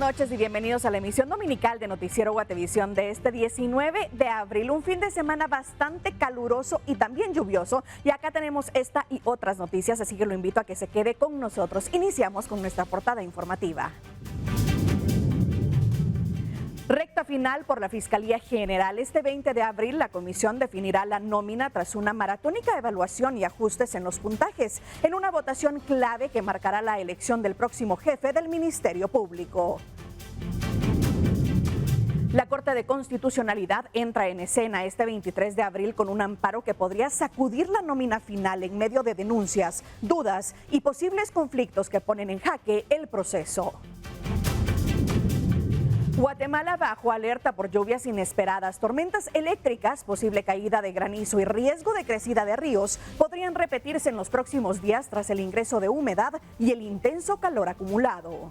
noches y bienvenidos a la emisión dominical de Noticiero Guatevisión de este 19 de abril. Un fin de semana bastante caluroso y también lluvioso. Y acá tenemos esta y otras noticias, así que lo invito a que se quede con nosotros. Iniciamos con nuestra portada informativa. Recta final por la Fiscalía General. Este 20 de abril la comisión definirá la nómina tras una maratónica evaluación y ajustes en los puntajes, en una votación clave que marcará la elección del próximo jefe del Ministerio Público. La Corte de Constitucionalidad entra en escena este 23 de abril con un amparo que podría sacudir la nómina final en medio de denuncias, dudas y posibles conflictos que ponen en jaque el proceso. Guatemala bajo alerta por lluvias inesperadas, tormentas eléctricas, posible caída de granizo y riesgo de crecida de ríos podrían repetirse en los próximos días tras el ingreso de humedad y el intenso calor acumulado.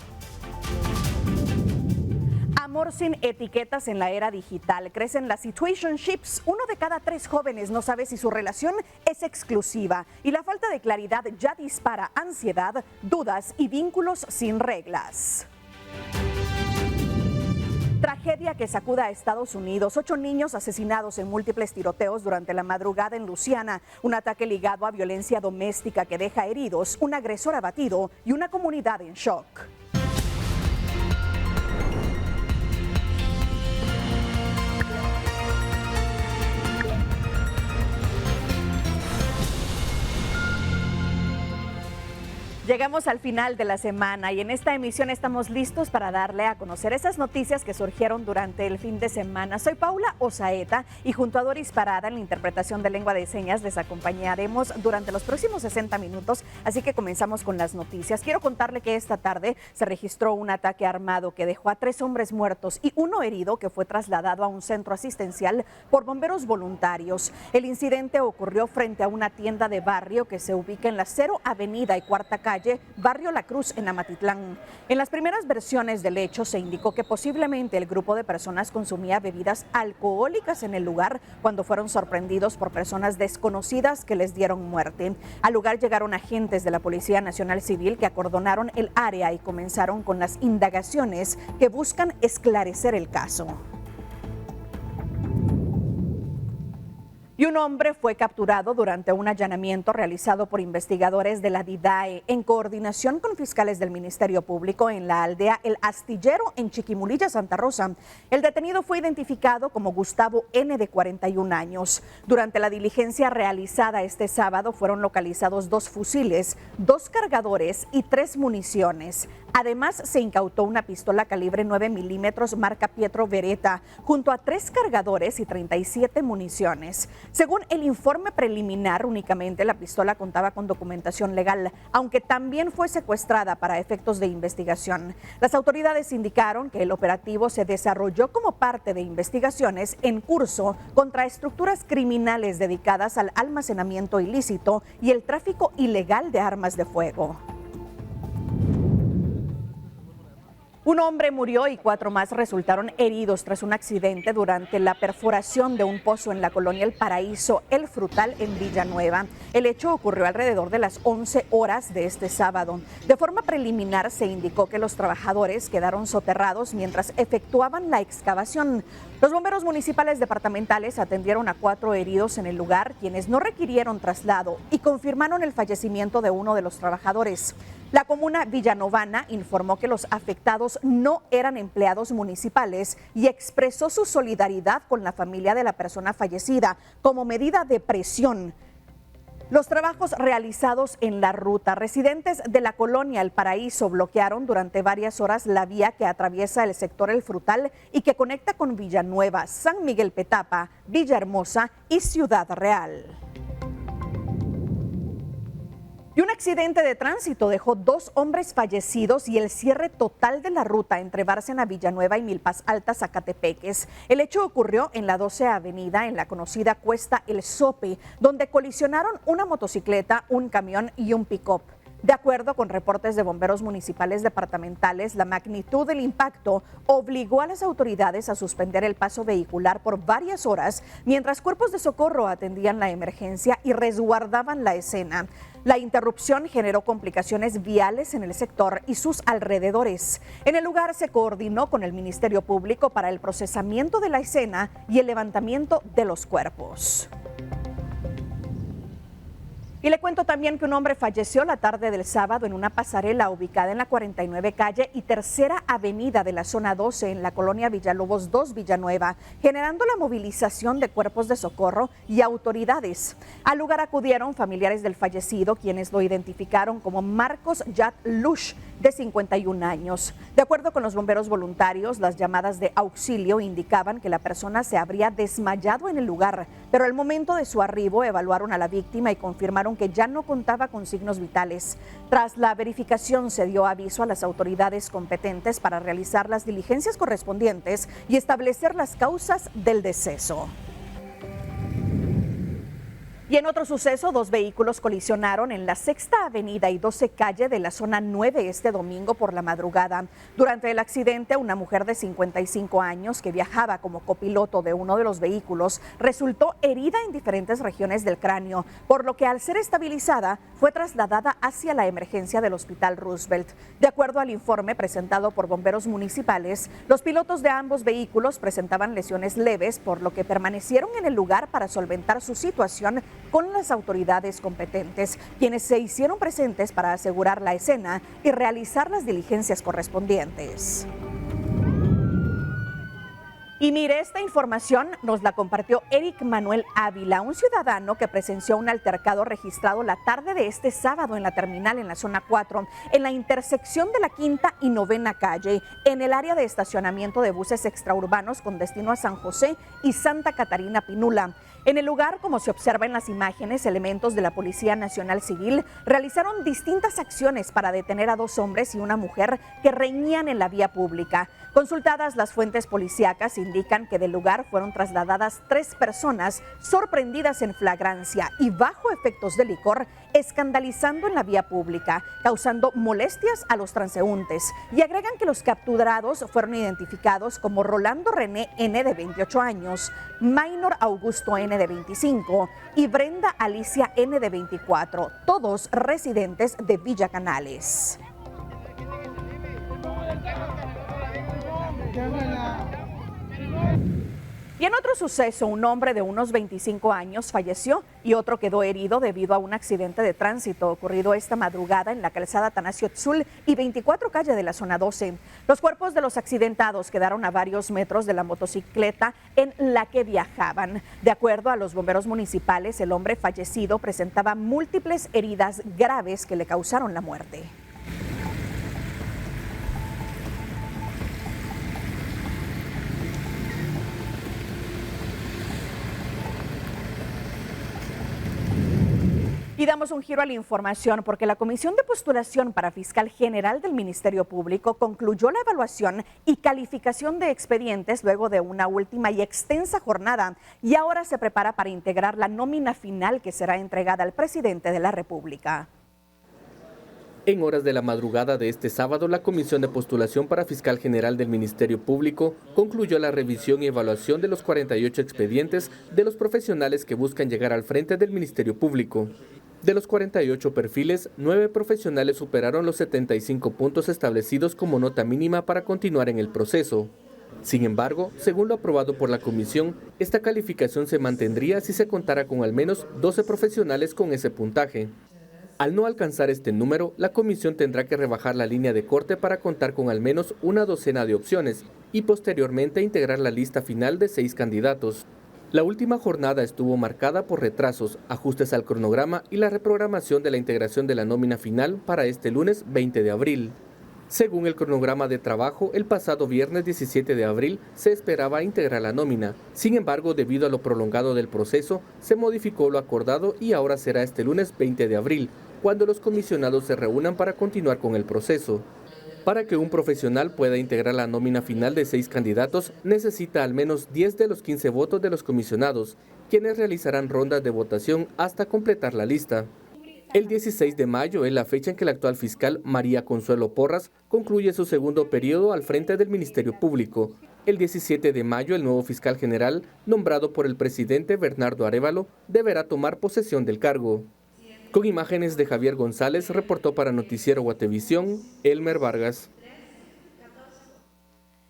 Amor sin etiquetas en la era digital. Crecen las situationships. 1 de cada 3 jóvenes no sabe si su relación es exclusiva y la falta de claridad ya dispara ansiedad, dudas y vínculos sin reglas. Tragedia que sacuda a Estados Unidos. 8 niños asesinados en múltiples tiroteos durante la madrugada en Luisiana. Un ataque ligado a violencia doméstica que deja heridos, un agresor abatido y una comunidad en shock. Llegamos al final de la semana y en esta emisión estamos listos para darle a conocer esas noticias que surgieron durante el fin de semana. Soy Paula Osaeta y junto a Doris Parada en la interpretación de lengua de señas les acompañaremos durante los próximos 60 minutos, así que comenzamos con las noticias. Quiero contarle que esta tarde se registró un ataque armado que dejó a 3 hombres muertos y 1 herido que fue trasladado a un centro asistencial por bomberos voluntarios. El incidente ocurrió frente a una tienda de barrio que se ubica en la 0 Avenida y Cuarta Calle, Barrio La Cruz, en Amatitlán. En las primeras versiones del hecho se indicó que posiblemente el grupo de personas consumía bebidas alcohólicas en el lugar cuando fueron sorprendidos por personas desconocidas que les dieron muerte. Al lugar llegaron agentes de la Policía Nacional Civil que acordonaron el área y comenzaron con las indagaciones que buscan esclarecer el caso. Y un hombre fue capturado durante un allanamiento realizado por investigadores de la DIDAE en coordinación con fiscales del Ministerio Público en la aldea El Astillero en Chiquimulilla, Santa Rosa. El detenido fue identificado como Gustavo N., de 41 años. Durante la diligencia realizada este sábado fueron localizados 2 fusiles, 2 cargadores y 3 municiones. Además, se incautó una pistola calibre 9 milímetros marca Pietro Beretta, junto a 3 cargadores y 37 municiones. Según el informe preliminar, únicamente la pistola contaba con documentación legal, aunque también fue secuestrada para efectos de investigación. Las autoridades indicaron que el operativo se desarrolló como parte de investigaciones en curso contra estructuras criminales dedicadas al almacenamiento ilícito y el tráfico ilegal de armas de fuego. Un hombre murió y 4 más resultaron heridos tras un accidente durante la perforación de un pozo en la colonia El Paraíso, El Frutal, en Villanueva. El hecho ocurrió alrededor de las 11 horas de este sábado. De forma preliminar se indicó que los trabajadores quedaron soterrados mientras efectuaban la excavación. Los bomberos municipales departamentales atendieron a 4 heridos en el lugar, quienes no requirieron traslado, y confirmaron el fallecimiento de uno de los trabajadores. La comuna villanovana informó que los afectados no eran empleados municipales y expresó su solidaridad con la familia de la persona fallecida como medida de presión. Los trabajos realizados en la ruta, residentes de la colonia El Paraíso bloquearon durante varias horas la vía que atraviesa el sector El Frutal y que conecta con Villanueva, San Miguel Petapa, Villahermosa y Ciudad Real. Y un accidente de tránsito dejó 2 hombres fallecidos y el cierre total de la ruta entre Bárcena, Villanueva y Milpas Altas, Zacatepeques. El hecho ocurrió en la 12 Avenida, en la conocida Cuesta El Sope, donde colisionaron una motocicleta, un camión y un pick-up. De acuerdo con reportes de bomberos municipales departamentales, la magnitud del impacto obligó a las autoridades a suspender el paso vehicular por varias horas mientras cuerpos de socorro atendían la emergencia y resguardaban la escena. La interrupción generó complicaciones viales en el sector y sus alrededores. En el lugar se coordinó con el Ministerio Público para el procesamiento de la escena y el levantamiento de los cuerpos. Y le cuento también que un hombre falleció la tarde del sábado en una pasarela ubicada en la 49 calle y tercera avenida de la zona 12 en la colonia Villalobos 2 Villanueva, generando la movilización de cuerpos de socorro y autoridades. Al lugar acudieron familiares del fallecido, quienes lo identificaron como Marcos Yat Lush, de 51 años. De acuerdo con los bomberos voluntarios, las llamadas de auxilio indicaban que la persona se habría desmayado en el lugar, pero al momento de su arribo evaluaron a la víctima y confirmaron que ya no contaba con signos vitales. Tras la verificación se dio aviso a las autoridades competentes para realizar las diligencias correspondientes y establecer las causas del deceso. Y en otro suceso, dos vehículos colisionaron en la Sexta Avenida y 12 Calle de la zona 9 este domingo por la madrugada. Durante el accidente, una mujer de 55 años que viajaba como copiloto de uno de los vehículos resultó herida en diferentes regiones del cráneo, por lo que al ser estabilizada fue trasladada hacia la emergencia del Hospital Roosevelt. De acuerdo al informe presentado por bomberos municipales, los pilotos de ambos vehículos presentaban lesiones leves, por lo que permanecieron en el lugar para solventar su situación con las autoridades competentes, quienes se hicieron presentes para asegurar la escena y realizar las diligencias correspondientes. Y mire, esta información nos la compartió Eric Manuel Ávila, un ciudadano que presenció un altercado registrado la tarde de este sábado en la terminal en la zona 4, en la intersección de la 5ª y 9ª calle, en el área de estacionamiento de buses extraurbanos con destino a San José y Santa Catarina Pinula. En el lugar, como se observa en las imágenes, elementos de la Policía Nacional Civil realizaron distintas acciones para detener a dos hombres y una mujer que reñían en la vía pública. Consultadas las fuentes policíacas indican que del lugar fueron trasladadas 3 personas sorprendidas en flagrancia y bajo efectos de licor, escandalizando en la vía pública, causando molestias a los transeúntes. Y agregan que los capturados fueron identificados como Rolando René N, de 28 años, Maynor Augusto N, de 25 y Brenda Alicia N, de 24, todos residentes de Villa Canales. Y en otro suceso, un hombre de unos 25 años falleció y otro quedó herido debido a un accidente de tránsito ocurrido esta madrugada en la calzada Atanasio Tzul y 24 calle de la zona 12. Los cuerpos de los accidentados quedaron a varios metros de la motocicleta en la que viajaban. De acuerdo a los bomberos municipales, el hombre fallecido presentaba múltiples heridas graves que le causaron la muerte. Y damos un giro a la información porque la Comisión de Postulación para Fiscal General del Ministerio Público concluyó la evaluación y calificación de expedientes luego de una última y extensa jornada y ahora se prepara para integrar la nómina final que será entregada al presidente de la República. En horas de la madrugada de este sábado, la Comisión de Postulación para Fiscal General del Ministerio Público concluyó la revisión y evaluación de los 48 expedientes de los profesionales que buscan llegar al frente del Ministerio Público. De los 48 perfiles, 9 profesionales superaron los 75 puntos establecidos como nota mínima para continuar en el proceso. Sin embargo, según lo aprobado por la comisión, esta calificación se mantendría si se contara con al menos 12 profesionales con ese puntaje. Al no alcanzar este número, la comisión tendrá que rebajar la línea de corte para contar con al menos una docena de opciones y posteriormente integrar la lista final de 6 candidatos. La última jornada estuvo marcada por retrasos, ajustes al cronograma y la reprogramación de la integración de la nómina final para este lunes 20 de abril. Según el cronograma de trabajo, el pasado viernes 17 de abril se esperaba integrar la nómina. Sin embargo, debido a lo prolongado del proceso, se modificó lo acordado y ahora será este lunes 20 de abril, cuando los comisionados se reúnan para continuar con el proceso. Para que un profesional pueda integrar la nómina final de 6 candidatos, necesita al menos 10 de los 15 votos de los comisionados, quienes realizarán rondas de votación hasta completar la lista. El 16 de mayo es la fecha en que la actual fiscal María Consuelo Porras concluye su segundo periodo al frente del Ministerio Público. El 17 de mayo el nuevo fiscal general, nombrado por el presidente Bernardo Arévalo, deberá tomar posesión del cargo. Con imágenes de Javier González, reportó para Noticiero Guatevisión, Elmer Vargas.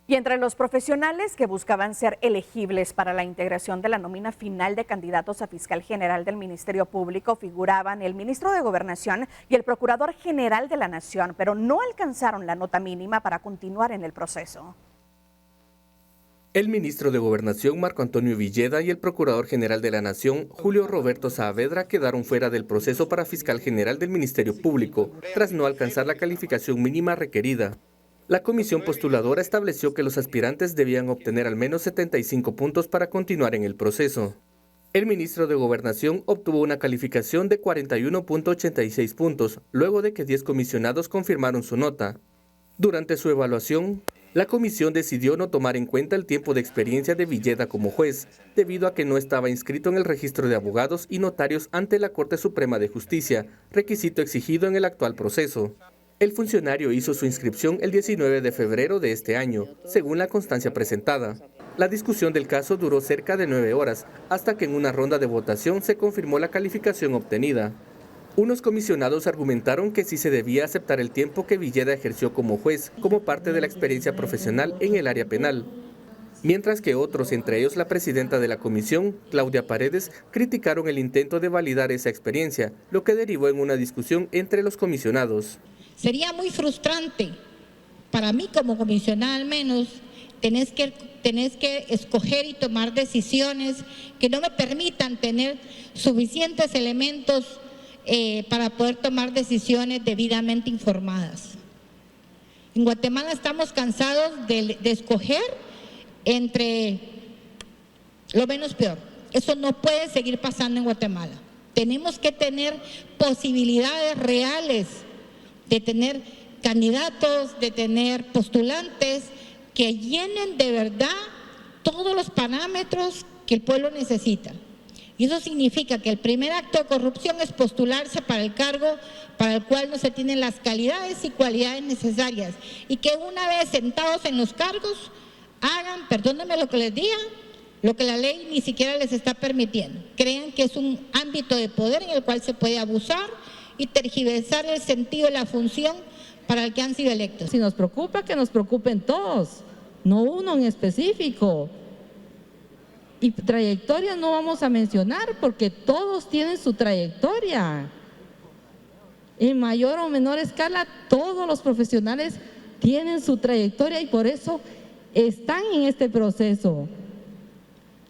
Y entre los profesionales que buscaban ser elegibles para la integración de la nómina final de candidatos a fiscal general del Ministerio Público figuraban el ministro de Gobernación y el procurador general de la Nación, pero no alcanzaron la nota mínima para continuar en el proceso. El ministro de Gobernación, Marco Antonio Villeda, y el procurador general de la Nación, Julio Roberto Saavedra, quedaron fuera del proceso para fiscal general del Ministerio Público, tras no alcanzar la calificación mínima requerida. La comisión postuladora estableció que los aspirantes debían obtener al menos 75 puntos para continuar en el proceso. El ministro de Gobernación obtuvo una calificación de 41.86 puntos, luego de que 10 comisionados confirmaron su nota. Durante su evaluación, la comisión decidió no tomar en cuenta el tiempo de experiencia de Villeda como juez, debido a que no estaba inscrito en el registro de abogados y notarios ante la Corte Suprema de Justicia, requisito exigido en el actual proceso. El funcionario hizo su inscripción el 19 de febrero de este año, según la constancia presentada. La discusión del caso duró cerca de 9 horas, hasta que en una ronda de votación se confirmó la calificación obtenida. Unos comisionados argumentaron que sí se debía aceptar el tiempo que Villeda ejerció como juez, como parte de la experiencia profesional en el área penal. Mientras que otros, entre ellos la presidenta de la comisión, Claudia Paredes, criticaron el intento de validar esa experiencia, lo que derivó en una discusión entre los comisionados. Sería muy frustrante, para mí como comisionada al menos, tenés que escoger y tomar decisiones que no me permitan tener suficientes elementos para poder tomar decisiones debidamente informadas. En Guatemala estamos cansados de escoger entre lo menos peor. Eso no puede seguir pasando en Guatemala. Tenemos que tener posibilidades reales de tener candidatos, de tener postulantes que llenen de verdad todos los parámetros que el pueblo necesita. Y eso significa que el primer acto de corrupción es postularse para el cargo para el cual no se tienen las calidades y cualidades necesarias. Y que una vez sentados en los cargos, hagan, perdónenme lo que les diga, lo que la ley ni siquiera les está permitiendo. Crean que es un ámbito de poder en el cual se puede abusar y tergiversar el sentido de la función para el que han sido electos. Si nos preocupa, que nos preocupen todos, no uno en específico. Y trayectoria no vamos a mencionar porque todos tienen su trayectoria. En mayor o menor escala, todos los profesionales tienen su trayectoria y por eso están en este proceso.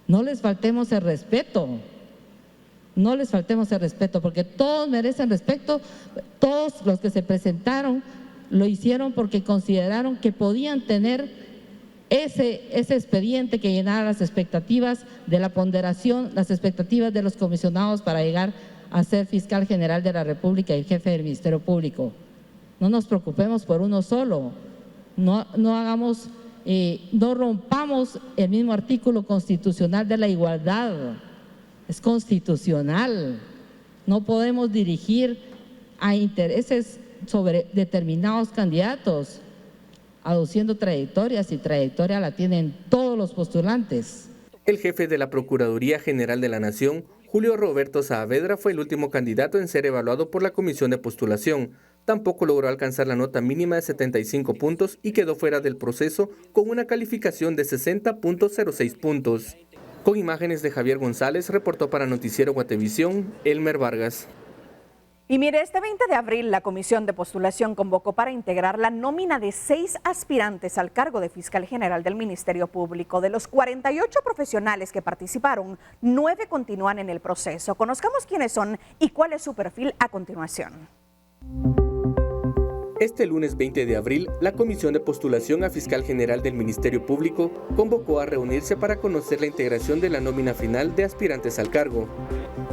No les faltemos el respeto. No les faltemos el respeto, porque todos merecen respeto. Todos los que se presentaron lo hicieron porque consideraron que podían tener ese expediente que llenara las expectativas de la ponderación, las expectativas de los comisionados para llegar a ser fiscal general de la República y jefe del Ministerio Público. No nos preocupemos por uno solo, no rompamos el mismo artículo constitucional de la igualdad. Es constitucional, no podemos dirigir a intereses sobre determinados candidatos, aduciendo trayectorias y trayectoria la tienen todos los postulantes. El jefe de la Procuraduría General de la Nación, Julio Roberto Saavedra, fue el último candidato en ser evaluado por la comisión de postulación. Tampoco logró alcanzar la nota mínima de 75 puntos y quedó fuera del proceso con una calificación de 60.06 puntos. Con imágenes de Javier González, reportó para Noticiero Guatevisión, Elmer Vargas. Y mire, este 20 de abril la Comisión de Postulación convocó para integrar la nómina de 6 aspirantes al cargo de fiscal general del Ministerio Público. De los 48 profesionales que participaron, 9 continúan en el proceso. Conozcamos quiénes son y cuál es su perfil a continuación. Este lunes 20 de abril, la Comisión de Postulación a Fiscal General del Ministerio Público convocó a reunirse para conocer la integración de la nómina final de aspirantes al cargo.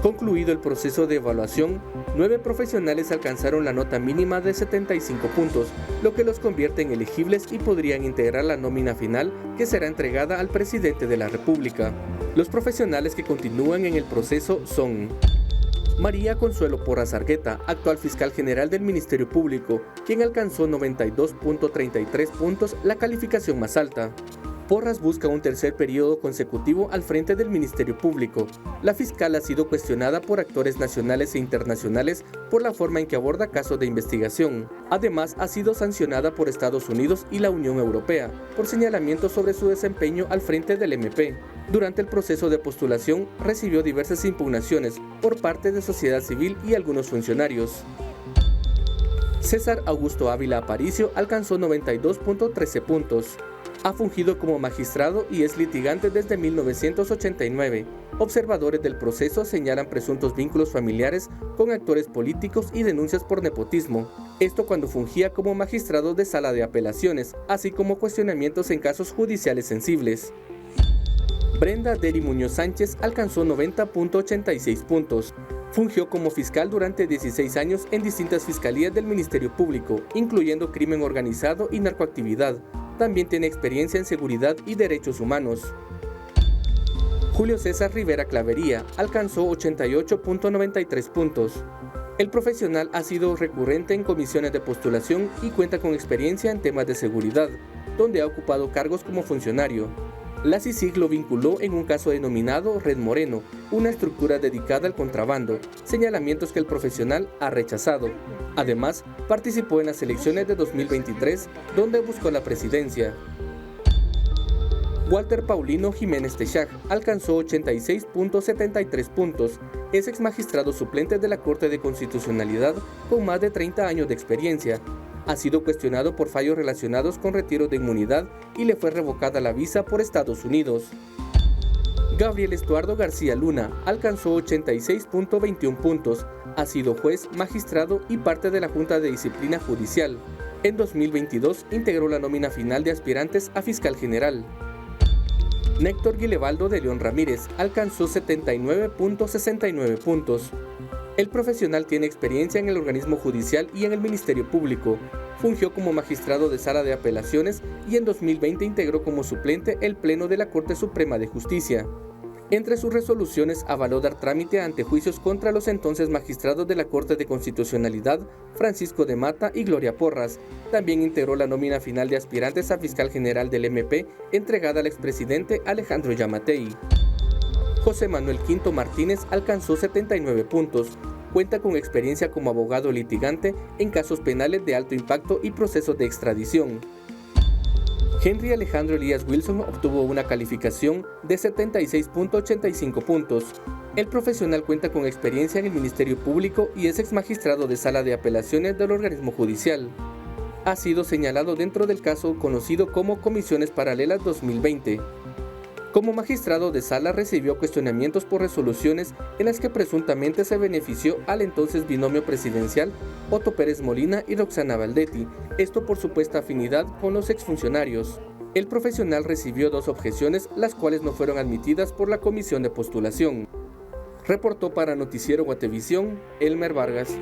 Concluido el proceso de evaluación, 9 profesionales alcanzaron la nota mínima de 75 puntos, lo que los convierte en elegibles y podrían integrar la nómina final que será entregada al presidente de la República. Los profesionales que continúan en el proceso son María Consuelo Porras Argueta, actual fiscal general del Ministerio Público, quien alcanzó 92.33 puntos, la calificación más alta. Porras busca un tercer periodo consecutivo al frente del Ministerio Público. La fiscal ha sido cuestionada por actores nacionales e internacionales por la forma en que aborda casos de investigación. Además, ha sido sancionada por Estados Unidos y la Unión Europea por señalamientos sobre su desempeño al frente del MP. Durante el proceso de postulación, recibió diversas impugnaciones por parte de sociedad civil y algunos funcionarios. César Augusto Ávila Aparicio alcanzó 92.13 puntos. Ha fungido como magistrado y es litigante desde 1989. Observadores del proceso señalan presuntos vínculos familiares con actores políticos y denuncias por nepotismo. Esto cuando fungía como magistrado de sala de apelaciones, así como cuestionamientos en casos judiciales sensibles. Brenda Deri Muñoz Sánchez alcanzó 90.86 puntos. Fungió como fiscal durante 16 años en distintas fiscalías del Ministerio Público, incluyendo crimen organizado y narcoactividad. También tiene experiencia en seguridad y derechos humanos. Julio César Rivera Clavería alcanzó 88.93 puntos. El profesional ha sido recurrente en comisiones de postulación y cuenta con experiencia en temas de seguridad, donde ha ocupado cargos como funcionario. La CICIG lo vinculó en un caso denominado Red Moreno, una estructura dedicada al contrabando, señalamientos que el profesional ha rechazado. Además, participó en las elecciones de 2023, donde buscó la presidencia. Walter Paulino Jiménez Techach alcanzó 86.73 puntos. Es exmagistrado suplente de la Corte de Constitucionalidad con más de 30 años de experiencia. Ha sido cuestionado por fallos relacionados con retiro de inmunidad y le fue revocada la visa por Estados Unidos. Gabriel Estuardo García Luna alcanzó 86.21 puntos. Ha sido juez, magistrado y parte de la Junta de Disciplina Judicial. En 2022 integró la nómina final de aspirantes a fiscal general. Néctor Guilebaldo de León Ramírez alcanzó 79.69 puntos. El profesional tiene experiencia en el organismo judicial y en el Ministerio Público. Fungió como magistrado de sala de apelaciones y en 2020 integró como suplente el Pleno de la Corte Suprema de Justicia. Entre sus resoluciones avaló dar trámite ante juicios contra los entonces magistrados de la Corte de Constitucionalidad, Francisco de Mata y Gloria Porras. También integró la nómina final de aspirantes a fiscal general del MP, entregada al expresidente Alejandro Yamatei. José Manuel Quinto Martínez alcanzó 79 puntos. Cuenta con experiencia como abogado litigante en casos penales de alto impacto y procesos de extradición. Henry Alejandro Elías Wilson obtuvo una calificación de 76.85 puntos. El profesional cuenta con experiencia en el Ministerio Público y es exmagistrado de sala de apelaciones del organismo judicial. Ha sido señalado dentro del caso conocido como Comisiones Paralelas 2020. Como magistrado de sala recibió cuestionamientos por resoluciones en las que presuntamente se benefició al entonces binomio presidencial Otto Pérez Molina y Roxana Valdetti, esto por supuesta afinidad con los exfuncionarios. El profesional recibió 2 objeciones, las cuales no fueron admitidas por la comisión de postulación. Reportó para Noticiero Guatevisión, Elmer Vargas.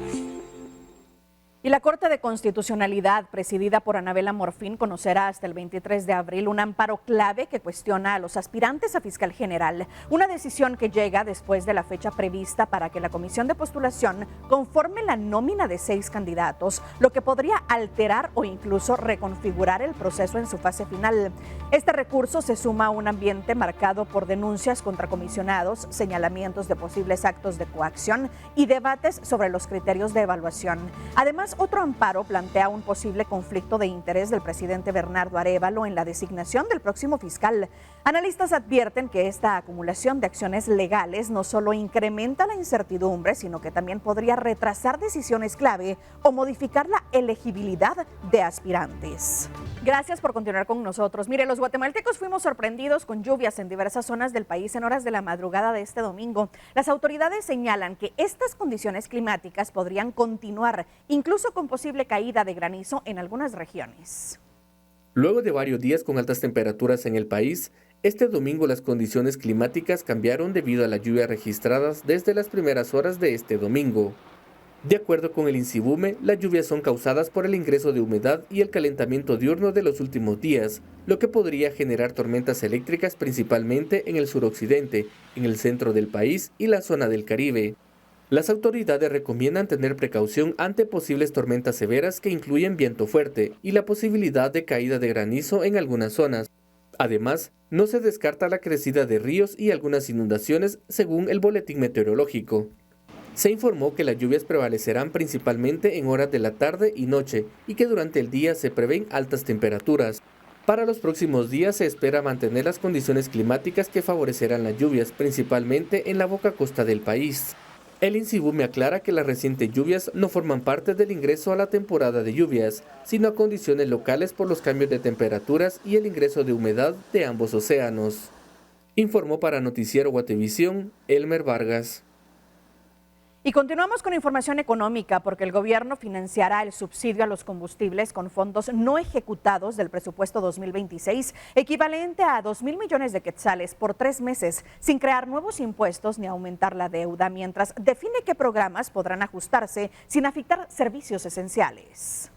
Y la Corte de Constitucionalidad, presidida por Anabela Morfín, conocerá hasta el 23 de abril un amparo clave que cuestiona a los aspirantes a fiscal general. Una decisión que llega después de la fecha prevista para que la comisión de postulación conforme la nómina de 6 candidatos, lo que podría alterar o incluso reconfigurar el proceso en su fase final. Este recurso se suma a un ambiente marcado por denuncias contra comisionados, señalamientos de posibles actos de coacción y debates sobre los criterios de evaluación. Además, otro amparo plantea un posible conflicto de interés del presidente Bernardo Arévalo en la designación del próximo fiscal. Analistas advierten que esta acumulación de acciones legales no solo incrementa la incertidumbre, sino que también podría retrasar decisiones clave o modificar la elegibilidad de aspirantes. Gracias por continuar con nosotros. Mire, los guatemaltecos fuimos sorprendidos con lluvias en diversas zonas del país en horas de la madrugada de este domingo. Las autoridades señalan que estas condiciones climáticas podrían continuar, incluso con posible caída de granizo en algunas regiones. Luego de varios días con altas temperaturas en el país, este domingo las condiciones climáticas cambiaron debido a las lluvias registradas desde las primeras horas de este domingo. De acuerdo con el INSIBUME, las lluvias son causadas por el ingreso de humedad y el calentamiento diurno de los últimos días, lo que podría generar tormentas eléctricas principalmente en el suroccidente, en el centro del país y la zona del Caribe. Las autoridades recomiendan tener precaución ante posibles tormentas severas que incluyen viento fuerte y la posibilidad de caída de granizo en algunas zonas. Además, no se descarta la crecida de ríos y algunas inundaciones según el boletín meteorológico. Se informó que las lluvias prevalecerán principalmente en horas de la tarde y noche y que durante el día se prevén altas temperaturas. Para los próximos días se espera mantener las condiciones climáticas que favorecerán las lluvias, principalmente en la boca costa del país. El INSIBU me aclara que las recientes lluvias no forman parte del ingreso a la temporada de lluvias, sino a condiciones locales por los cambios de temperaturas y el ingreso de humedad de ambos océanos. Informó para Noticiero Guatevisión, Elmer Vargas. Y continuamos con información económica porque el gobierno financiará el subsidio a los combustibles con fondos no ejecutados del presupuesto 2026, equivalente a 2,000 millones de quetzales por 3 meses, sin crear nuevos impuestos ni aumentar la deuda, mientras define qué programas podrán ajustarse sin afectar servicios esenciales.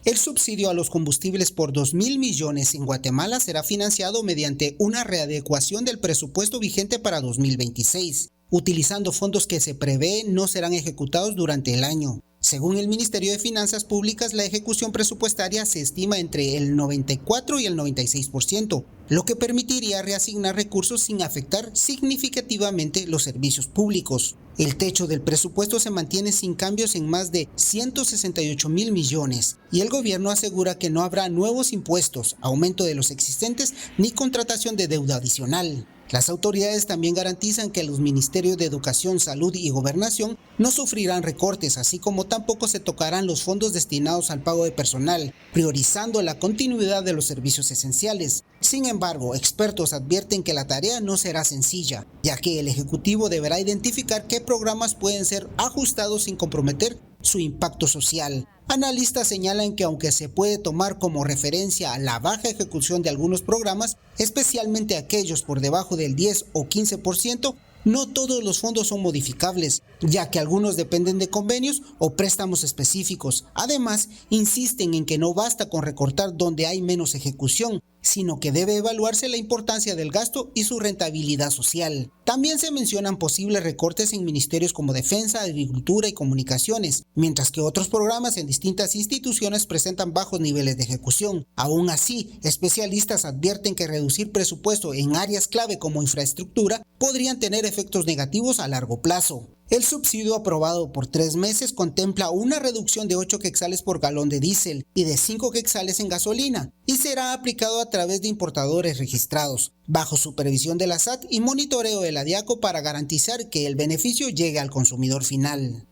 El subsidio a los combustibles por 2,000 millones en Guatemala será financiado mediante una readecuación del presupuesto vigente para 2026. Utilizando fondos que se prevé no serán ejecutados durante el año. Según el Ministerio de Finanzas Públicas, la ejecución presupuestaria se estima entre el 94 y el 96%, lo que permitiría reasignar recursos sin afectar significativamente los servicios públicos. El techo del presupuesto se mantiene sin cambios en más de 168,000 millones y el gobierno asegura que no habrá nuevos impuestos, aumento de los existentes ni contratación de deuda adicional. Las autoridades también garantizan que los ministerios de Educación, Salud y Gobernación no sufrirán recortes, así como tampoco se tocarán los fondos destinados al pago de personal, priorizando la continuidad de los servicios esenciales. Sin embargo, expertos advierten que la tarea no será sencilla, ya que el Ejecutivo deberá identificar qué programas pueden ser ajustados sin comprometer su impacto social. Analistas señalan que aunque se puede tomar como referencia a la baja ejecución de algunos programas, especialmente aquellos por debajo del 10 o 15%, no todos los fondos son modificables, ya que algunos dependen de convenios o préstamos específicos. Además, insisten en que no basta con recortar donde hay menos ejecución, sino que debe evaluarse la importancia del gasto y su rentabilidad social. También se mencionan posibles recortes en ministerios como Defensa, Agricultura y Comunicaciones, mientras que otros programas en distintas instituciones presentan bajos niveles de ejecución. Aún así, especialistas advierten que reducir presupuesto en áreas clave como infraestructura podrían tener efectos negativos a largo plazo. El subsidio aprobado por 3 meses contempla una reducción de 8 quetzales por galón de diésel y de 5 quetzales en gasolina y será aplicado a través de importadores registrados, bajo supervisión de la SAT y monitoreo de la DIACO para garantizar que el beneficio llegue al consumidor final.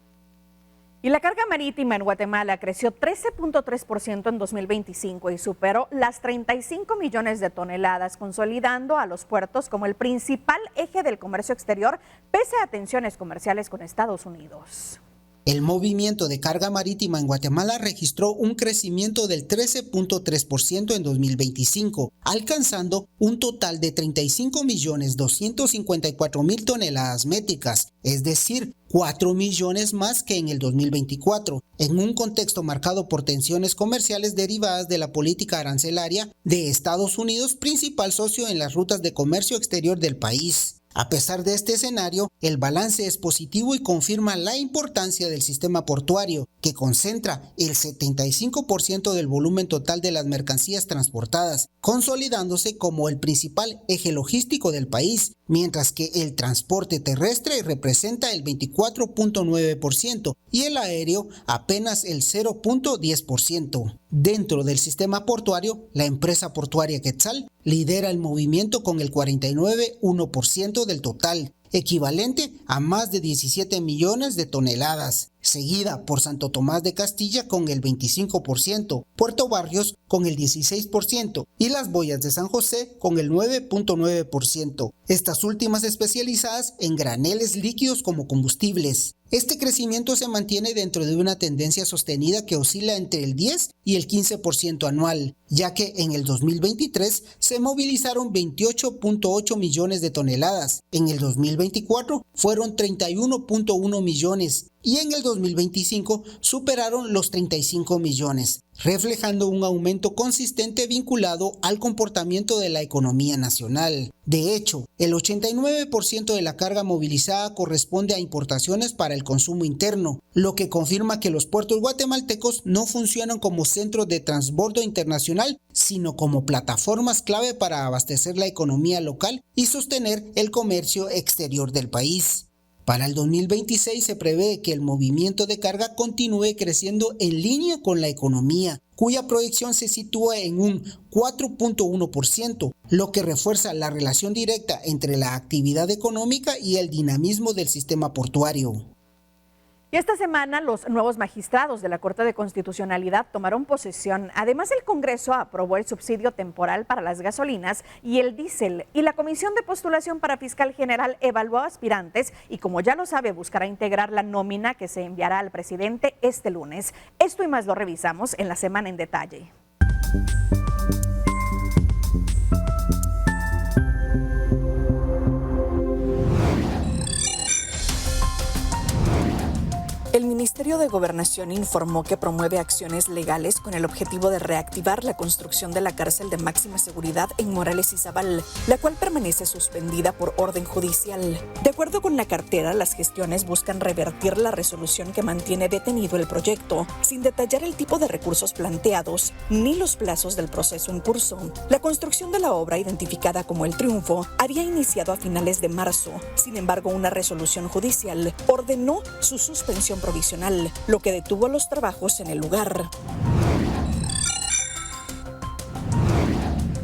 Y la carga marítima en Guatemala creció 13.3% en 2025 y superó las 35 millones de toneladas, consolidando a los puertos como el principal eje del comercio exterior, pese a tensiones comerciales con Estados Unidos. El movimiento de carga marítima en Guatemala registró un crecimiento del 13.3% en 2025, alcanzando un total de 35.254.000 toneladas métricas, es decir, 4 millones más que en el 2024, en un contexto marcado por tensiones comerciales derivadas de la política arancelaria de Estados Unidos, principal socio en las rutas de comercio exterior del país. A pesar de este escenario, el balance es positivo y confirma la importancia del sistema portuario, que concentra el 75% del volumen total de las mercancías transportadas, consolidándose como el principal eje logístico del país, mientras que el transporte terrestre representa el 24.9% y el aéreo apenas el 0.10%. Dentro del sistema portuario, la empresa portuaria Quetzal lidera el movimiento con el 49.1% del total, equivalente a más de 17 millones de toneladas, seguida por Santo Tomás de Castilla con el 25%, Puerto Barrios con el 16% y Las Boyas de San José con el 9.9%, estas últimas especializadas en graneles líquidos como combustibles. Este crecimiento se mantiene dentro de una tendencia sostenida que oscila entre el 10 y el 15% anual, ya que en el 2023 se movilizaron 28.8 millones de toneladas, en el 2024 fueron 31.1 millones y en el 2025 superaron los 35 millones, reflejando un aumento consistente vinculado al comportamiento de la economía nacional. De hecho, el 89% de la carga movilizada corresponde a importaciones para el consumo interno, lo que confirma que los puertos guatemaltecos no funcionan como centros de transbordo internacional, sino como plataformas clave para abastecer la economía local y sostener el comercio exterior del país. Para el 2026 se prevé que el movimiento de carga continúe creciendo en línea con la economía, cuya proyección se sitúa en un 4.1%, lo que refuerza la relación directa entre la actividad económica y el dinamismo del sistema portuario. Y esta semana los nuevos magistrados de la Corte de Constitucionalidad tomaron posesión. Además, el Congreso aprobó el subsidio temporal para las gasolinas y el diésel. Y la Comisión de Postulación para Fiscal General evaluó aspirantes y, como ya lo sabe, buscará integrar la nómina que se enviará al presidente este lunes. Esto y más lo revisamos en la semana en detalle. El Ministerio de Gobernación informó que promueve acciones legales con el objetivo de reactivar la construcción de la cárcel de máxima seguridad en Morales Izabal, la cual permanece suspendida por orden judicial. De acuerdo con la cartera, las gestiones buscan revertir la resolución que mantiene detenido el proyecto, sin detallar el tipo de recursos planteados ni los plazos del proceso en curso. La construcción de la obra, identificada como El Triunfo, había iniciado a finales de marzo. Sin embargo, una resolución judicial ordenó su suspensión provisional, lo que detuvo los trabajos en el lugar.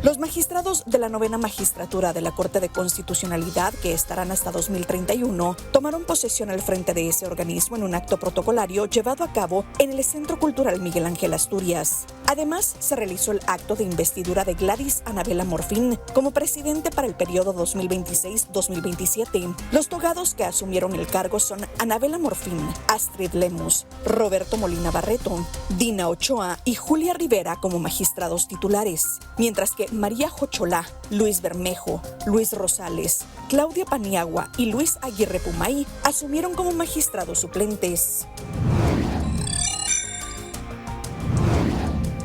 Los magistrados de la 9ª Magistratura de la Corte de Constitucionalidad, que estarán hasta 2031, tomaron posesión al frente de ese organismo en un acto protocolario llevado a cabo en el Centro Cultural Miguel Ángel Asturias. Además, se realizó el acto de investidura de Gladys Anabela Morfín como presidente para el periodo 2026-2027. Los togados que asumieron el cargo son Anabela Morfín, Astrid Lemus, Roberto Molina Barreto, Dina Ochoa y Julia Rivera como magistrados titulares, mientras que María Jocholá, Luis Bermejo, Luis Rosales, Claudia Paniagua y Luis Aguirre Pumay asumieron como magistrados suplentes.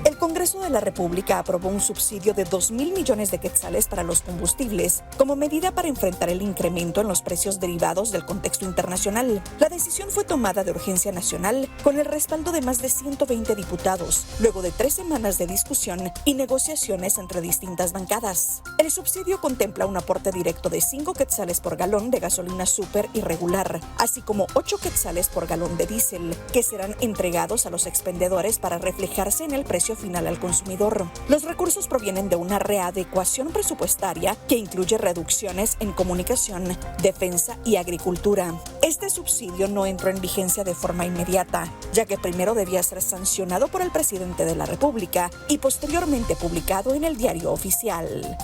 El Congreso de la República aprobó un subsidio de 2,000 millones de quetzales para los combustibles como medida para enfrentar el incremento en los precios derivados del contexto internacional. La decisión fue tomada de urgencia nacional con el respaldo de más de 120 diputados, luego de 3 semanas de discusión y negociaciones entre distintas bancadas. El subsidio contempla un aporte directo de 5 quetzales por galón de gasolina súper y regular, así como 8 quetzales por galón de diésel, que serán entregados a los expendedores para reflejarse en el precio final al consumidor. Los recursos provienen de una readecuación presupuestaria que incluye reducciones en comunicación, defensa y agricultura. Este subsidio no entró en vigencia de forma inmediata, ya que primero debía ser sancionado por el presidente de la República y posteriormente publicado en el Diario Oficial.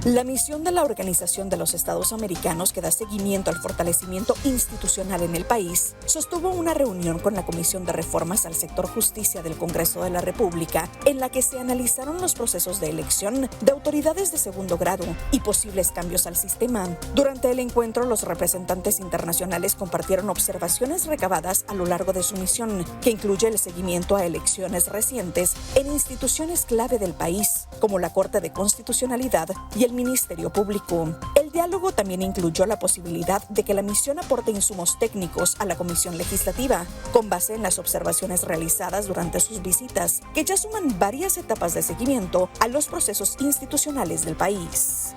La misión de la Organización de los Estados Americanos, que da seguimiento al fortalecimiento institucional en el país, sostuvo una reunión con la Comisión de Reformas al Sector Justicia del Congreso de la República, en la que se analizaron los procesos de elección de autoridades de segundo grado y posibles cambios al sistema. Durante el encuentro, los representantes internacionales compartieron observaciones recabadas a lo largo de su misión, que incluye el seguimiento a elecciones recientes en instituciones clave del país, como la Corte de Constitucionalidad y el Ministerio Público. El diálogo también incluyó la posibilidad de que la misión aporte insumos técnicos a la Comisión Legislativa, con base en las observaciones realizadas durante sus visitas, que ya suman varias etapas de seguimiento a los procesos institucionales del país.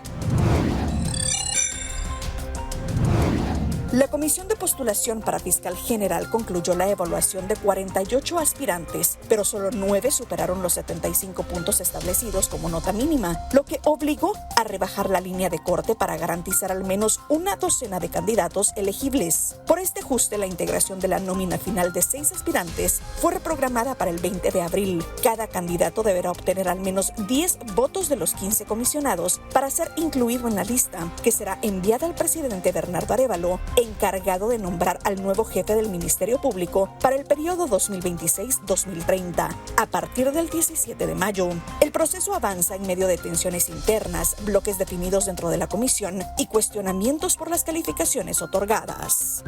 La Comisión de Postulación para Fiscal General concluyó la evaluación de 48 aspirantes, pero solo 9 superaron los 75 puntos establecidos como nota mínima, lo que obligó a rebajar la línea de corte para garantizar al menos una docena de candidatos elegibles. Por este ajuste, la integración de la nómina final de 6 aspirantes fue reprogramada para el 20 de abril. Cada candidato deberá obtener al menos 10 votos de los 15 comisionados para ser incluido en la lista, que será enviada al presidente Bernardo Arévalo e encargado de nombrar al nuevo jefe del Ministerio Público para el periodo 2026-2030, a partir del 17 de mayo. El proceso avanza en medio de tensiones internas, bloques definidos dentro de la comisión y cuestionamientos por las calificaciones otorgadas.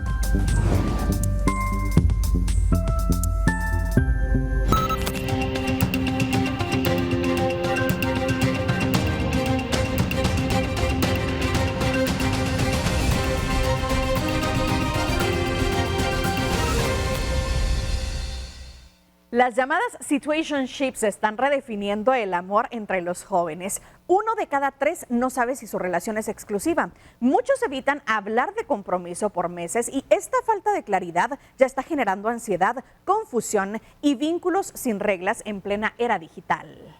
Las llamadas situationships están redefiniendo el amor entre los jóvenes. 1 de cada 3 no sabe si su relación es exclusiva. Muchos evitan hablar de compromiso por meses y esta falta de claridad ya está generando ansiedad, confusión y vínculos sin reglas en plena era digital.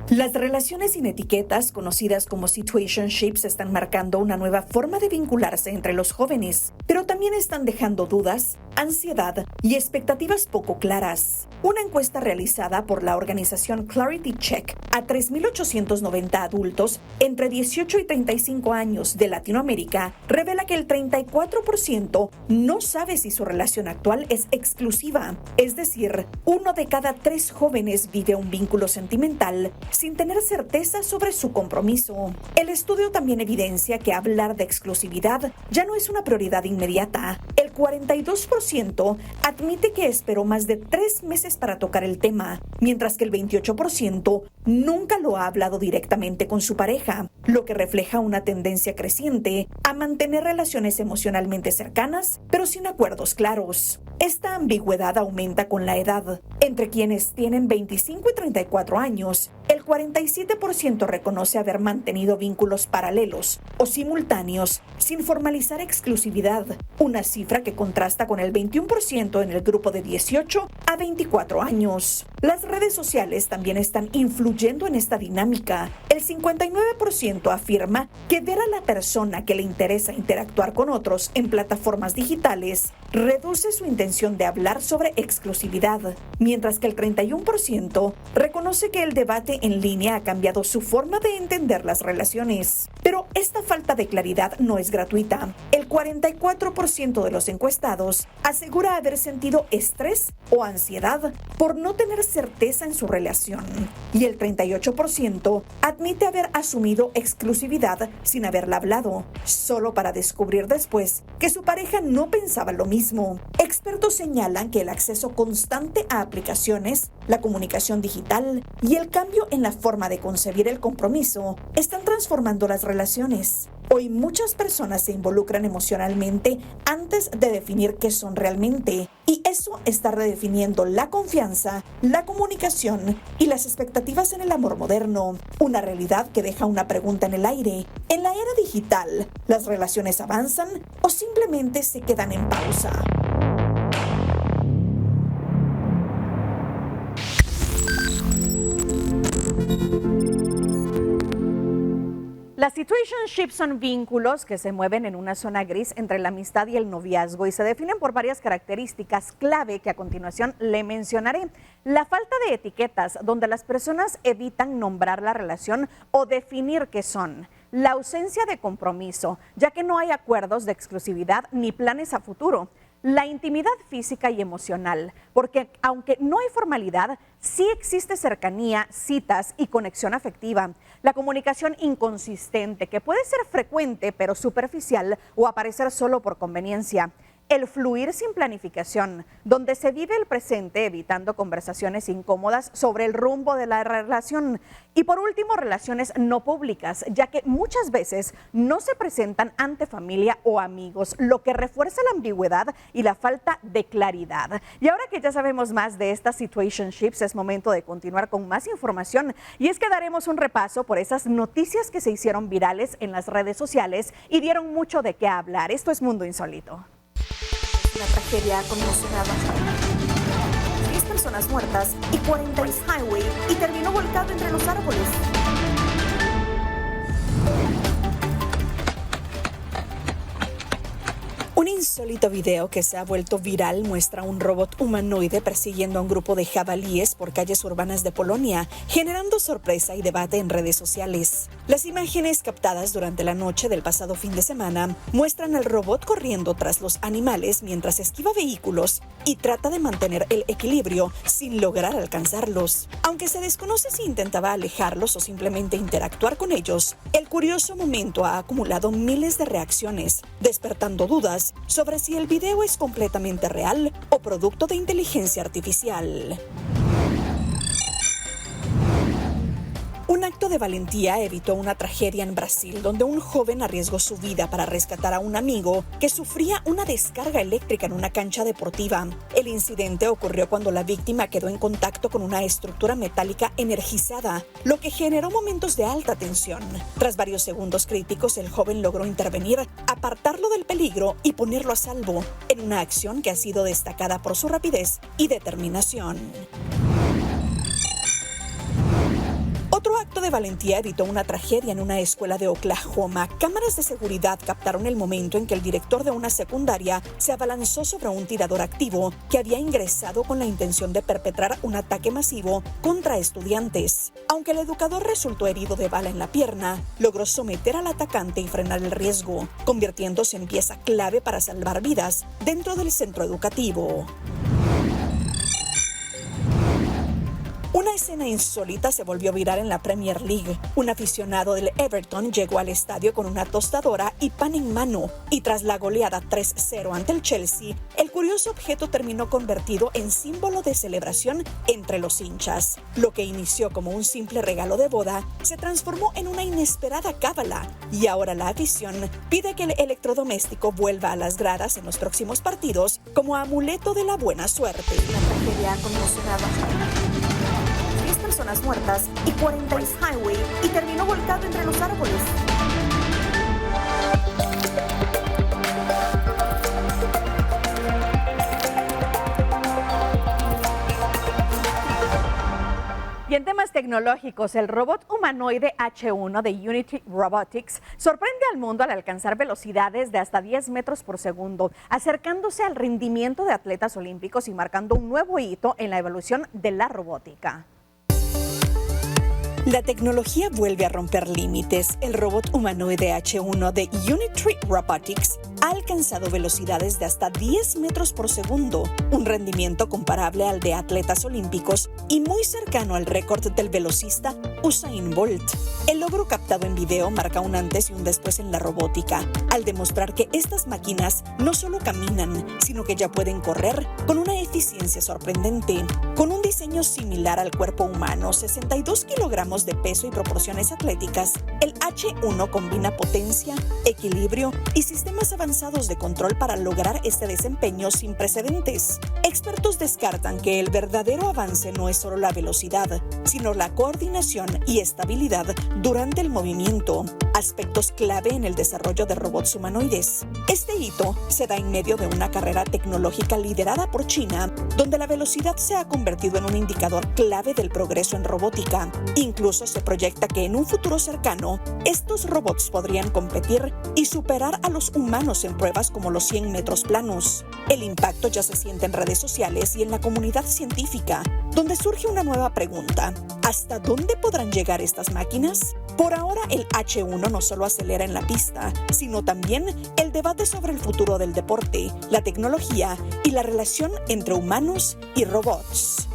Las relaciones sin etiquetas, conocidas como situationships, están marcando una nueva forma de vincularse entre los jóvenes, pero también están dejando dudas, ansiedad y expectativas poco claras. Una encuesta realizada por la organización Clarity Check a 3.890 adultos entre 18 y 35 años de Latinoamérica revela que el 34% no sabe si su relación actual es exclusiva. Es decir, 1 de cada 3 jóvenes vive un vínculo sentimental sin tener certeza sobre su compromiso. El estudio también evidencia que hablar de exclusividad ya no es una prioridad inmediata. El 42% admite que esperó más de 3 meses para tocar el tema, mientras que el 28% nunca lo ha hablado directamente con su pareja, lo que refleja una tendencia creciente a mantener relaciones emocionalmente cercanas, pero sin acuerdos claros. Esta ambigüedad aumenta con la edad. Entre quienes tienen 25 y 34 años, el 47% reconoce haber mantenido vínculos paralelos o simultáneos sin formalizar exclusividad, una cifra que contrasta con el 21% en el grupo de 18 a 24 años. Las redes sociales también están influyendo en esta dinámica. El 59% afirma que ver a la persona que le interesa interactuar con otros en plataformas digitales reduce su intención de hablar sobre exclusividad, mientras que el 31% reconoce que el debate en línea ha cambiado su forma de entender las relaciones. Pero esta falta de claridad no es gratuita. El 44% de los encuestados asegura haber sentido estrés o ansiedad por no tener certeza en su relación, y el 38% admite haber asumido exclusividad sin haberla hablado, solo para descubrir después que su pareja no pensaba lo mismo. Expertos señalan que el acceso constante a aplicaciones, la comunicación digital y el cambio en la forma de concebir el compromiso están transformando las relaciones. Hoy muchas personas se involucran emocionalmente antes de definir qué son realmente, y eso está redefiniendo la confianza, la comunicación y las expectativas en el amor moderno. Una realidad que deja una pregunta en el aire. ¿En la era digital, las relaciones avanzan o simplemente se quedan en pausa? Las situationships son vínculos que se mueven en una zona gris entre la amistad y el noviazgo y se definen por varias características clave que a continuación le mencionaré. La falta de etiquetas, donde las personas evitan nombrar la relación o definir qué son. La ausencia de compromiso, ya que no hay acuerdos de exclusividad ni planes a futuro. La intimidad física y emocional, porque aunque no hay formalidad, sí existe cercanía, citas y conexión afectiva. La comunicación inconsistente, que puede ser frecuente pero superficial o aparecer solo por conveniencia. El fluir sin planificación, donde se vive el presente evitando conversaciones incómodas sobre el rumbo de la relación. Y por último, relaciones no públicas, ya que muchas veces no se presentan ante familia o amigos, lo que refuerza la ambigüedad y la falta de claridad. Y ahora que ya sabemos más de estas situationships, es momento de continuar con más información. Y es que daremos un repaso por esas noticias que se hicieron virales en las redes sociales y dieron mucho de qué hablar. Esto es Mundo Insólito. Una tragedia ha conmocionado a 10 personas muertas y 40 en highway y terminó volcado entre los árboles. Un insólito video que se ha vuelto viral muestra a un robot humanoide persiguiendo a un grupo de jabalíes por calles urbanas de Polonia, generando sorpresa y debate en redes sociales. Las imágenes captadas durante la noche del pasado fin de semana muestran al robot corriendo tras los animales mientras esquiva vehículos y trata de mantener el equilibrio sin lograr alcanzarlos. Aunque se desconoce si intentaba alejarlos o simplemente interactuar con ellos, el curioso momento ha acumulado miles de reacciones, despertando dudas sobre si el video es completamente real o producto de inteligencia artificial. Un acto de valentía evitó una tragedia en Brasil, donde un joven arriesgó su vida para rescatar a un amigo que sufría una descarga eléctrica en una cancha deportiva. El incidente ocurrió cuando la víctima quedó en contacto con una estructura metálica energizada, lo que generó momentos de alta tensión. Tras varios segundos críticos, el joven logró intervenir, apartarlo del peligro y ponerlo a salvo, en una acción que ha sido destacada por su rapidez y determinación. Otro acto de valentía evitó una tragedia en una escuela de Oklahoma. Cámaras de seguridad captaron el momento en que el director de una secundaria se abalanzó sobre un tirador activo que había ingresado con la intención de perpetrar un ataque masivo contra estudiantes. Aunque el educador resultó herido de bala en la pierna, logró someter al atacante y frenar el riesgo, convirtiéndose en pieza clave para salvar vidas dentro del centro educativo. Una escena insólita se volvió viral en la Premier League. Un aficionado del Everton llegó al estadio con una tostadora y pan en mano, y tras la goleada 3-0 ante el Chelsea, el curioso objeto terminó convertido en símbolo de celebración entre los hinchas. Lo que inició como un simple regalo de boda se transformó en una inesperada cábala, y ahora la afición pide que el electrodoméstico vuelva a las gradas en los próximos partidos como amuleto de la buena suerte. La tragedia ha conmocionado personas muertas y 40 highway y terminó volcado entre los árboles. Y en temas tecnológicos, el robot humanoide H1 de Unity Robotics sorprende al mundo al alcanzar velocidades de hasta 10 metros por segundo, acercándose al rendimiento de atletas olímpicos y marcando un nuevo hito en la evolución de la robótica. La tecnología vuelve a romper límites. El robot humanoide H1 de Unity Robotics ha alcanzado velocidades de hasta 10 metros por segundo, un rendimiento comparable al de atletas olímpicos y muy cercano al récord del velocista Usain Bolt. El logro captado en video marca un antes y un después en la robótica, al demostrar que estas máquinas no solo caminan, sino que ya pueden correr con una eficiencia sorprendente. Con un diseño similar al cuerpo humano, 62 kilogramos de peso y proporciones atléticas, el H1 combina potencia, equilibrio y sistemas avanzados de control para lograr este desempeño sin precedentes. Expertos descartan que el verdadero avance no es solo la velocidad, sino la coordinación y estabilidad durante el movimiento, aspectos clave en el desarrollo de robots humanoides. Este hito se da en medio de una carrera tecnológica liderada por China, donde la velocidad se ha convertido en un indicador clave del progreso en robótica. Incluso se proyecta que en un futuro cercano, estos robots podrían competir y superar a los humanos en pruebas como los 100 metros planos. El impacto ya se siente en redes sociales y en la comunidad científica, donde surge una nueva pregunta: ¿hasta dónde podrán llegar estas máquinas? Por ahora, el H1 no solo acelera en la pista, sino también el debate sobre el futuro del deporte, la tecnología y la relación entre humanos y robots.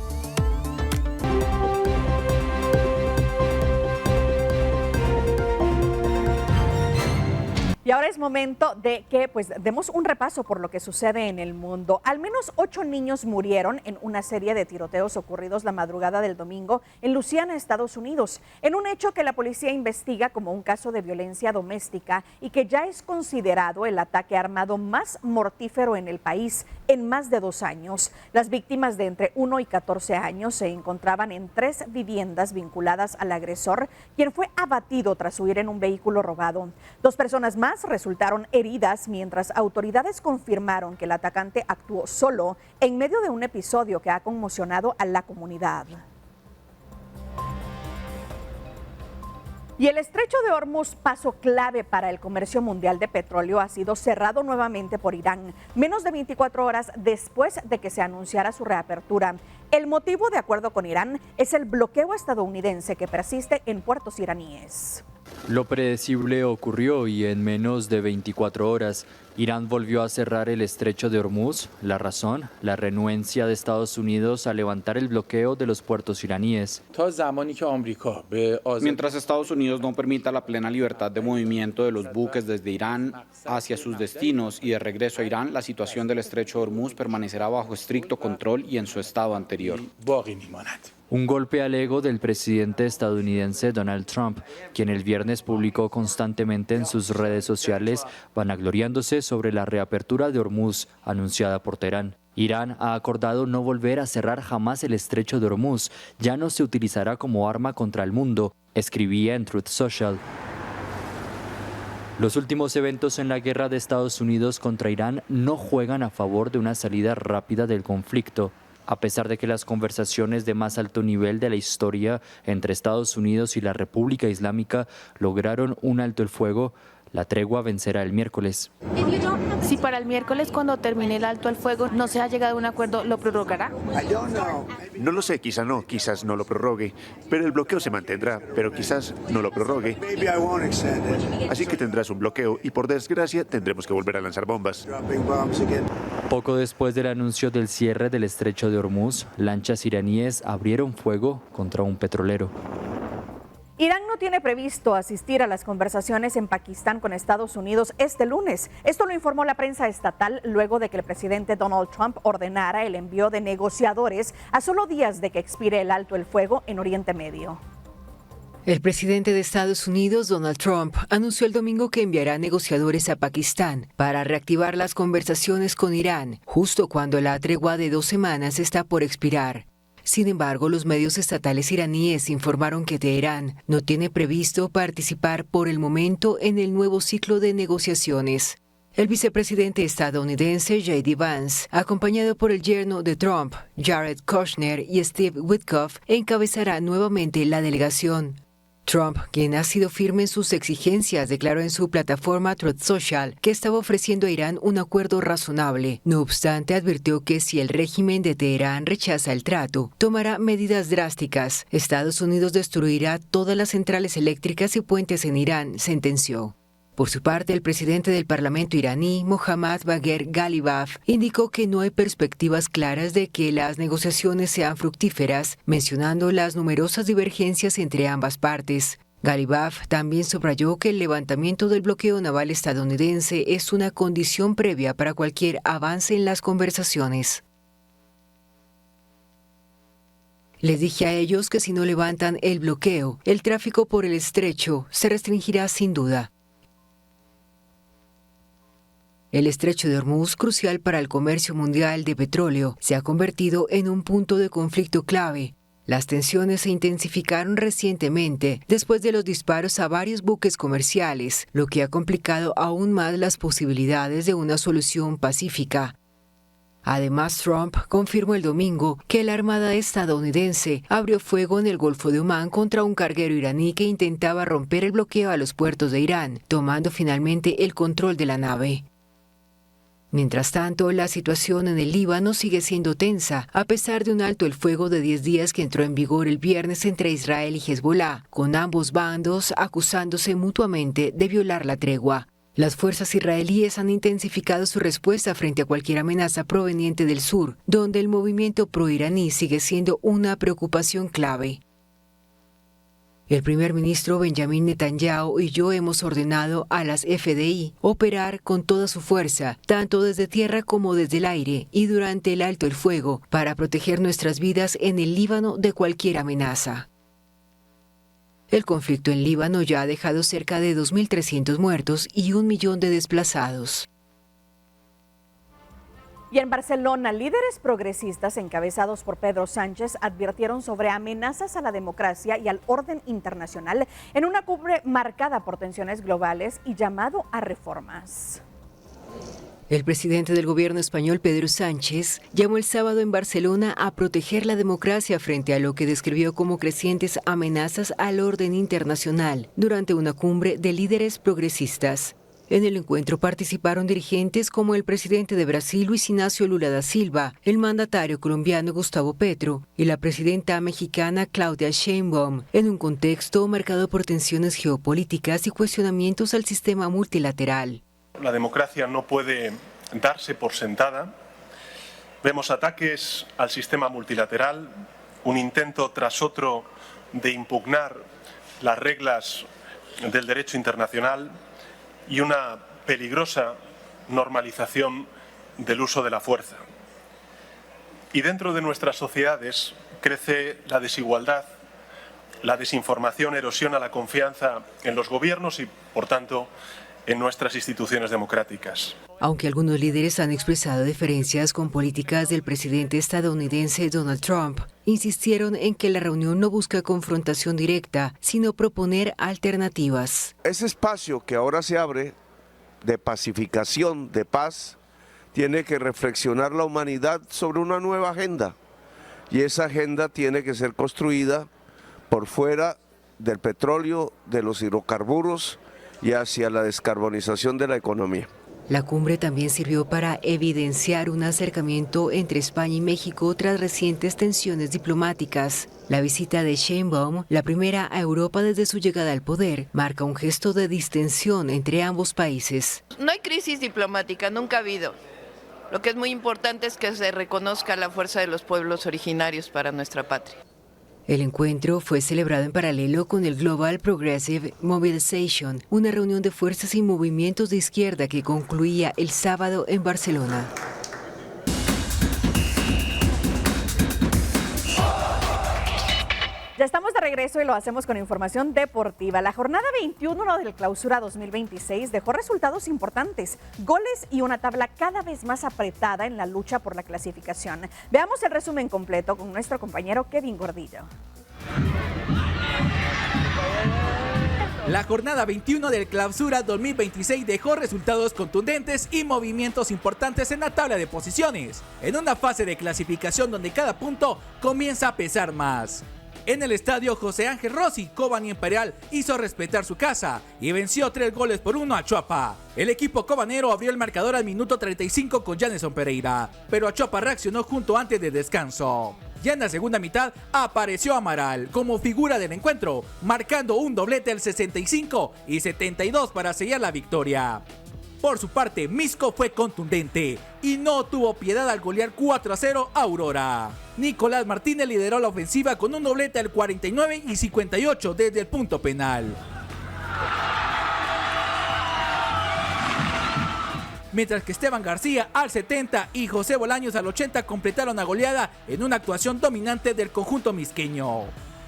Y ahora es momento de que demos un repaso por lo que sucede en el mundo. Al menos 8 niños murieron en una serie de tiroteos ocurridos la madrugada del domingo en Luisiana, Estados Unidos, en un hecho que la policía investiga como un caso de violencia doméstica y que ya es considerado el ataque armado más mortífero en el país en más de 2 años. Las víctimas de entre 1 y 14 años se encontraban en 3 viviendas vinculadas al agresor, quien fue abatido tras huir en un vehículo robado. 2 personas más resultaron heridas, mientras autoridades confirmaron que el atacante actuó solo en medio de un episodio que ha conmocionado a la comunidad. Y el estrecho de Hormuz, paso clave para el comercio mundial de petróleo, ha sido cerrado nuevamente por Irán, menos de 24 horas después de que se anunciara su reapertura. El motivo, de acuerdo con Irán, es el bloqueo estadounidense que persiste en puertos iraníes. Lo predecible ocurrió y en menos de 24 horas Irán volvió a cerrar el estrecho de Hormuz. La razón, la renuencia de Estados Unidos a levantar el bloqueo de los puertos iraníes. Mientras Estados Unidos no permita la plena libertad de movimiento de los buques desde Irán hacia sus destinos y de regreso a Irán, la situación del estrecho de Hormuz permanecerá bajo estricto control y en su estado anterior. Un golpe al ego del presidente estadounidense Donald Trump, quien el viernes publicó constantemente en sus redes sociales vanagloriándose sobre la reapertura de Hormuz anunciada por Teherán. Irán ha acordado no volver a cerrar jamás el estrecho de Hormuz, ya no se utilizará como arma contra el mundo, escribía en Truth Social. Los últimos eventos en la guerra de Estados Unidos contra Irán no juegan a favor de una salida rápida del conflicto. A pesar de que las conversaciones de más alto nivel de la historia entre Estados Unidos y la República Islámica lograron un alto el fuego, la tregua vencerá el miércoles. Si para el miércoles, cuando termine el alto el fuego, no se ha llegado a un acuerdo, ¿lo prorrogará? No lo sé, quizás no lo prorrogue, pero el bloqueo se mantendrá, pero quizás no lo prorrogue. Así que tendrás un bloqueo y por desgracia tendremos que volver a lanzar bombas. Poco después del anuncio del cierre del estrecho de Hormuz, lanchas iraníes abrieron fuego contra un petrolero. Irán no tiene previsto asistir a las conversaciones en Pakistán con Estados Unidos este lunes. Esto lo informó la prensa estatal luego de que el presidente Donald Trump ordenara el envío de negociadores a solo días de que expire el alto el fuego en Oriente Medio. El presidente de Estados Unidos, Donald Trump, anunció el domingo que enviará negociadores a Pakistán para reactivar las conversaciones con Irán, justo cuando la tregua de 2 semanas está por expirar. Sin embargo, los medios estatales iraníes informaron que Teherán no tiene previsto participar por el momento en el nuevo ciclo de negociaciones. El vicepresidente estadounidense J.D. Vance, acompañado por el yerno de Trump, Jared Kushner y Steve Witkoff, encabezará nuevamente la delegación. Trump, quien ha sido firme en sus exigencias, declaró en su plataforma Truth Social que estaba ofreciendo a Irán un acuerdo razonable. No obstante, advirtió que si el régimen de Teherán rechaza el trato, tomará medidas drásticas. Estados Unidos destruirá todas las centrales eléctricas y puentes en Irán, sentenció. Por su parte, el presidente del Parlamento iraní, Mohammad Bagher Ghalibaf, indicó que no hay perspectivas claras de que las negociaciones sean fructíferas, mencionando las numerosas divergencias entre ambas partes. Ghalibaf también subrayó que el levantamiento del bloqueo naval estadounidense es una condición previa para cualquier avance en las conversaciones. Les dije a ellos que si no levantan el bloqueo, el tráfico por el estrecho se restringirá sin duda. El estrecho de Hormuz, crucial para el comercio mundial de petróleo, se ha convertido en un punto de conflicto clave. Las tensiones se intensificaron recientemente después de los disparos a varios buques comerciales, lo que ha complicado aún más las posibilidades de una solución pacífica. Además, Trump confirmó el domingo que la Armada estadounidense abrió fuego en el Golfo de Omán contra un carguero iraní que intentaba romper el bloqueo a los puertos de Irán, tomando finalmente el control de la nave. Mientras tanto, la situación en el Líbano sigue siendo tensa, a pesar de un alto el fuego de 10 días que entró en vigor el viernes entre Israel y Hezbolá, con ambos bandos acusándose mutuamente de violar la tregua. Las fuerzas israelíes han intensificado su respuesta frente a cualquier amenaza proveniente del sur, donde el movimiento proiraní sigue siendo una preocupación clave. El primer ministro Benjamin Netanyahu y yo hemos ordenado a las FDI operar con toda su fuerza, tanto desde tierra como desde el aire y durante el alto el fuego, para proteger nuestras vidas en el Líbano de cualquier amenaza. El conflicto en Líbano ya ha dejado cerca de 2.300 muertos y 1 millón de desplazados. Y en Barcelona, líderes progresistas encabezados por Pedro Sánchez advirtieron sobre amenazas a la democracia y al orden internacional en una cumbre marcada por tensiones globales y llamado a reformas. El presidente del gobierno español, Pedro Sánchez, llamó el sábado en Barcelona a proteger la democracia frente a lo que describió como crecientes amenazas al orden internacional durante una cumbre de líderes progresistas. En el encuentro participaron dirigentes como el presidente de Brasil, Luis Ignacio Lula da Silva, el mandatario colombiano Gustavo Petro y la presidenta mexicana Claudia Sheinbaum, en un contexto marcado por tensiones geopolíticas y cuestionamientos al sistema multilateral. La democracia no puede darse por sentada. Vemos ataques al sistema multilateral, un intento tras otro de impugnar las reglas del derecho internacional y una peligrosa normalización del uso de la fuerza. Y dentro de nuestras sociedades crece la desigualdad, la desinformación erosiona la confianza en los gobiernos y, por tanto, en nuestras instituciones democráticas. Aunque algunos líderes han expresado diferencias con políticas del presidente estadounidense Donald Trump, insistieron en que la reunión no busca confrontación directa, sino proponer alternativas. Ese espacio que ahora se abre de pacificación, de paz, tiene que reflexionar la humanidad sobre una nueva agenda. Y esa agenda tiene que ser construida por fuera del petróleo, de los hidrocarburos, y hacia la descarbonización de la economía. La cumbre también sirvió para evidenciar un acercamiento entre España y México tras recientes tensiones diplomáticas. La visita de Sheinbaum, la primera a Europa desde su llegada al poder, marca un gesto de distensión entre ambos países. No hay crisis diplomática, nunca ha habido. Lo que es muy importante es que se reconozca la fuerza de los pueblos originarios para nuestra patria. El encuentro fue celebrado en paralelo con el Global Progressive Mobilization, una reunión de fuerzas y movimientos de izquierda que concluía el sábado en Barcelona. Ya estamos de regreso y lo hacemos con información deportiva. La jornada 21 del Clausura 2026 dejó resultados importantes, goles y una tabla cada vez más apretada en la lucha por la clasificación. Veamos el resumen completo con nuestro compañero Kevin Gordillo. La jornada 21 del Clausura 2026 dejó resultados contundentes y movimientos importantes en la tabla de posiciones, en una fase de clasificación donde cada punto comienza a pesar más. En el estadio José Ángel Rossi, Cobán Imperial hizo respetar su casa y venció 3-1 a Achuapa. El equipo cobanero abrió el marcador al minuto 35 con Janeson Pereira, pero Achuapa reaccionó junto antes de descanso. Ya en la segunda mitad apareció Amaral como figura del encuentro, marcando un doblete al 65 y 72 para sellar la victoria. Por su parte, Misco fue contundente y no tuvo piedad al golear 4-0 a Aurora. Nicolás Martínez lideró la ofensiva con un doblete al 49 y 58 desde el punto penal. Mientras que Esteban García al 70 y José Bolaños al 80 completaron la goleada en una actuación dominante del conjunto misqueño.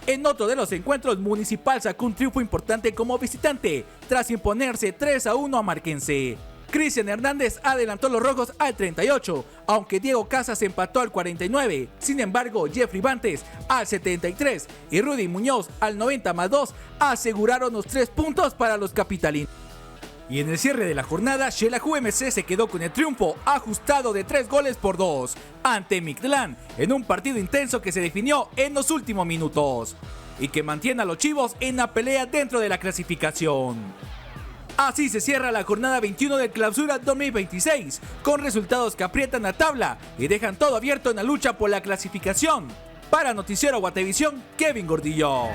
En otro de los encuentros, Municipal sacó un triunfo importante como visitante, tras imponerse 3-1 a Marquense. Cristian Hernández adelantó a los rojos al 38, aunque Diego Casas empató al 49. Sin embargo, Jeffrey Bantes al 73 y Rudy Muñoz al 90+2 aseguraron los 3 puntos para los capitalinos. Y en el cierre de la jornada, Xelajú MC se quedó con el triunfo ajustado de 3-2 ante Mictlán en un partido intenso que se definió en los últimos minutos y que mantiene a los Chivos en la pelea dentro de la clasificación. Así se cierra la jornada 21 del Clausura 2026 con resultados que aprietan la tabla y dejan todo abierto en la lucha por la clasificación. Para Noticiero Guatevisión, Kevin Gordillo.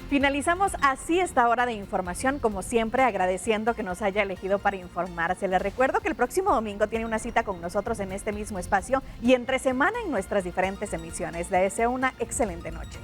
Finalizamos así esta hora de información, como siempre agradeciendo que nos haya elegido para informarse. Les recuerdo que el próximo domingo tiene una cita con nosotros en este mismo espacio y entre semana en nuestras diferentes emisiones. Les deseo una excelente noche.